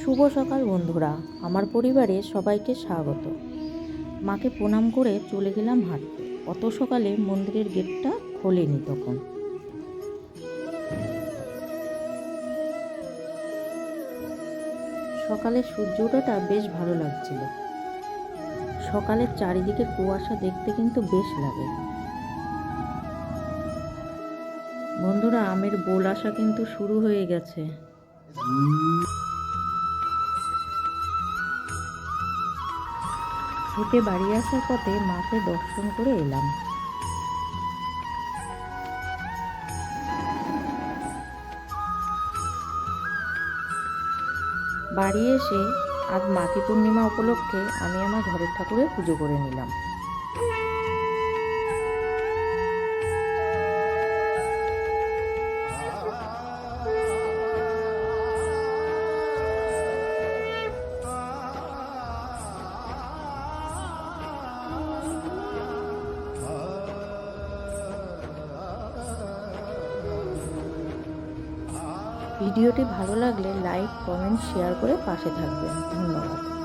শুভ সকাল বন্ধুরা, আমার পরিবারে সবাইকে স্বাগত। মাকে প্রণাম করে চলে গেলাম হাঁটতে। অত সকালে মন্দিরের গেটটা খোলেনি তখন। সকালের সূর্য ওঠাটা বেশ ভালো লাগছিল। সকালের চারিদিকে কুয়াশা দেখতে কিন্তু বেশ লাগে। বন্ধুরা, আমের বোল আসা কিন্তু শুরু হয়ে গেছে। হেঁটে বাড়ি আসার পথে মাকে দর্শন করে এলাম। বাড়ি এসে আজ মাঘী পূর্ণিমা উপলক্ষে আমি আমার ঘরের ঠাকুরের পুজো করে নিলাম। ভিডিওটি ভালো লাগলে লাইক, কমেন্ট, শেয়ার করে পাশে থাকবেন। ধন্যবাদ।